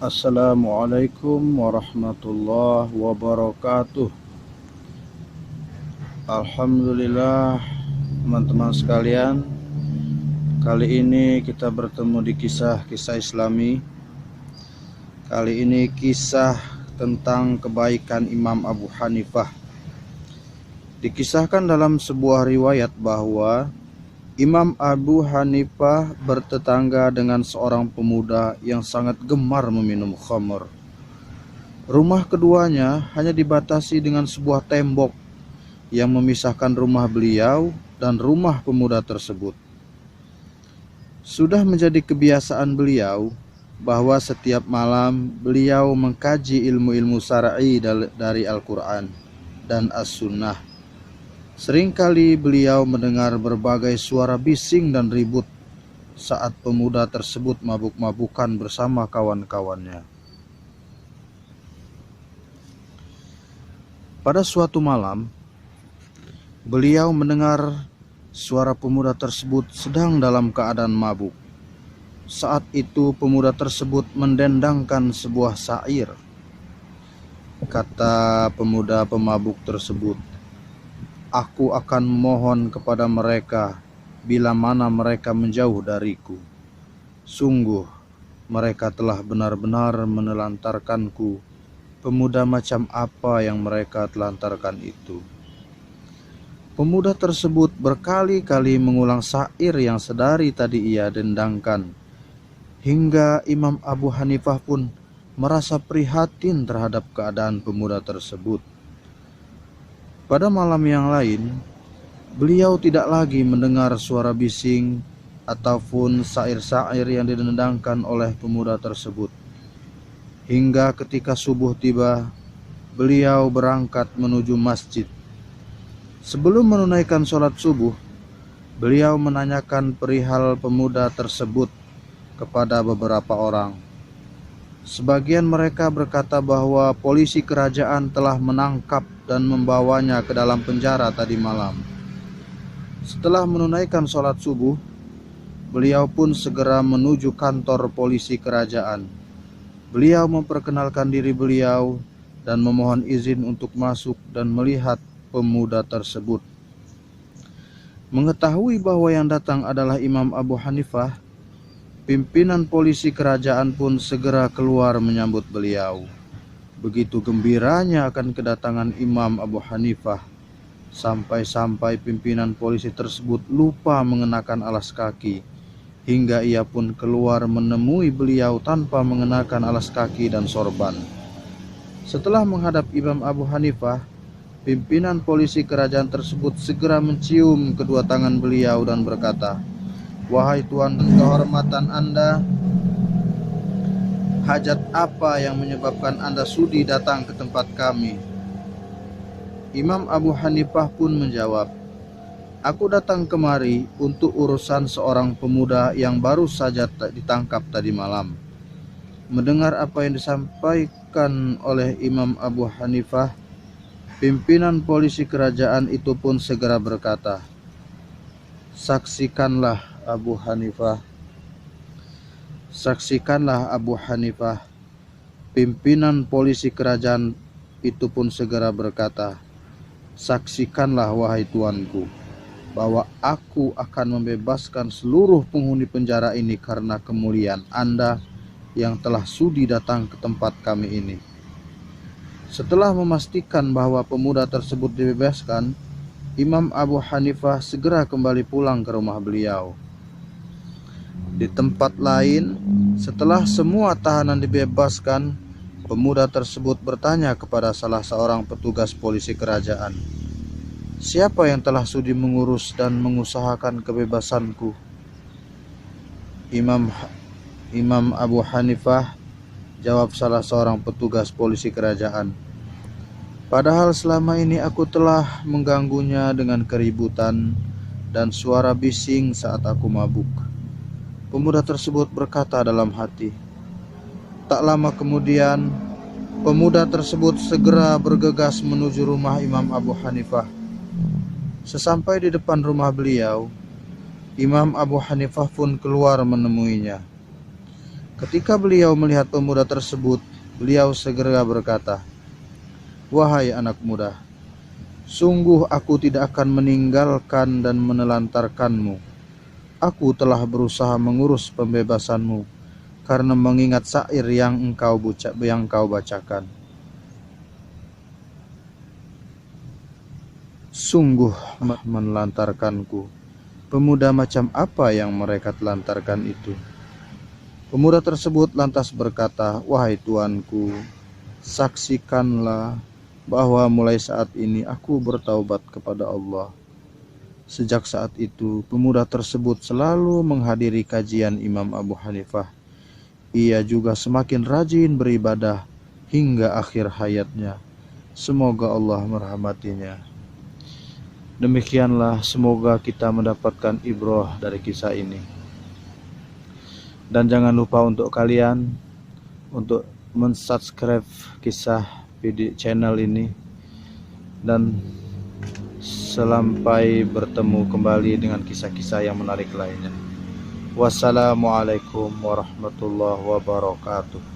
Assalamualaikum warahmatullahi wabarakatuh. Alhamdulillah, teman-teman sekalian, kali ini kita bertemu di kisah-kisah Islami. Kali ini kisah tentang kebaikan Imam Abu Hanifah. Dikisahkan dalam sebuah riwayat bahwa Imam Abu Hanifah bertetangga dengan seorang pemuda yang sangat gemar meminum khamr. Rumah keduanya hanya dibatasi dengan sebuah tembok yang memisahkan rumah beliau dan rumah pemuda tersebut. Sudah menjadi kebiasaan beliau bahwa setiap malam beliau mengkaji ilmu-ilmu syar'i dari Al-Quran dan As-Sunnah. Seringkali beliau mendengar berbagai suara bising dan ribut saat pemuda tersebut mabuk-mabukan bersama kawan-kawannya. Pada suatu malam, beliau mendengar suara pemuda tersebut sedang dalam keadaan mabuk. Saat itu pemuda tersebut mendendangkan sebuah syair. Kata pemuda pemabuk tersebut, "Aku akan memohon kepada mereka bila mana mereka menjauh dariku. Sungguh, mereka telah benar-benar menelantarkanku. Pemuda macam apa yang mereka telantarkan itu?" Pemuda tersebut berkali-kali mengulang syair yang sedari tadi ia dendangkan, hingga Imam Abu Hanifah pun merasa prihatin terhadap keadaan pemuda tersebut. Pada malam yang lain, beliau tidak lagi mendengar suara bising ataupun syair-syair yang didendangkan oleh pemuda tersebut. Hingga ketika subuh tiba, beliau berangkat menuju masjid. Sebelum menunaikan sholat subuh, beliau menanyakan perihal pemuda tersebut kepada beberapa orang. Sebagian mereka berkata bahwa polisi kerajaan telah menangkap dan membawanya ke dalam penjara tadi malam. Setelah menunaikan sholat subuh, beliau pun segera menuju kantor polisi kerajaan. Beliau memperkenalkan diri beliau dan memohon izin untuk masuk dan melihat pemuda tersebut. Mengetahui bahwa yang datang adalah Imam Abu Hanifah, pimpinan polisi kerajaan pun segera keluar menyambut beliau. Begitu gembiranya akan kedatangan Imam Abu Hanifah, sampai-sampai pimpinan polisi tersebut lupa mengenakan alas kaki, hingga ia pun keluar menemui beliau tanpa mengenakan alas kaki dan sorban. Setelah menghadap Imam Abu Hanifah, pimpinan polisi kerajaan tersebut segera mencium kedua tangan beliau dan berkata, "Wahai Tuan dan kehormatan Anda, hajat apa yang menyebabkan Anda sudi datang ke tempat kami?" Imam Abu Hanifah pun menjawab, "Aku datang kemari untuk urusan seorang pemuda yang baru saja ditangkap tadi malam." Mendengar apa yang disampaikan oleh Imam Abu Hanifah, pimpinan polisi kerajaan itu pun segera berkata, Saksikanlah Abu Hanifah. Pimpinan polisi kerajaan itu pun segera berkata, "Saksikanlah wahai tuanku, bahwa aku akan membebaskan seluruh penghuni penjara ini karena kemuliaan Anda yang telah sudi datang ke tempat kami ini." Setelah memastikan bahwa pemuda tersebut dibebaskan, Imam Abu Hanifah segera kembali pulang ke rumah beliau. Di tempat lain, setelah semua tahanan dibebaskan, pemuda tersebut bertanya kepada salah seorang petugas polisi kerajaan, "Siapa yang telah sudi mengurus dan mengusahakan kebebasanku?" Imam Abu Hanifah jawab salah seorang petugas polisi kerajaan, "Padahal selama ini aku telah mengganggunya dengan keributan dan suara bising saat aku mabuk." Pemuda tersebut berkata dalam hati. Tak lama kemudian, pemuda tersebut segera bergegas menuju rumah Imam Abu Hanifah. Sesampai di depan rumah beliau, Imam Abu Hanifah pun keluar menemuinya. Ketika beliau melihat pemuda tersebut, beliau segera berkata, "Wahai anak muda, sungguh aku tidak akan meninggalkan dan menelantarkanmu. Aku telah berusaha mengurus pembebasanmu karena mengingat syair yang kau bacakan. Sungguh menelantarkanku. Pemuda macam apa yang mereka telantarkan itu?" Pemuda tersebut lantas berkata, "Wahai tuanku, saksikanlah bahwa mulai saat ini aku bertaubat kepada Allah." Sejak saat itu, pemuda tersebut selalu menghadiri kajian Imam Abu Hanifah. Ia juga semakin rajin beribadah hingga akhir hayatnya. Semoga Allah merahmatinya. Demikianlah, semoga kita mendapatkan ibrah dari kisah ini. Dan jangan lupa untuk kalian untuk mensubscribe kisah video channel ini. Dan sampai bertemu kembali dengan kisah-kisah yang menarik lainnya. Wassalamualaikum warahmatullahi wabarakatuh.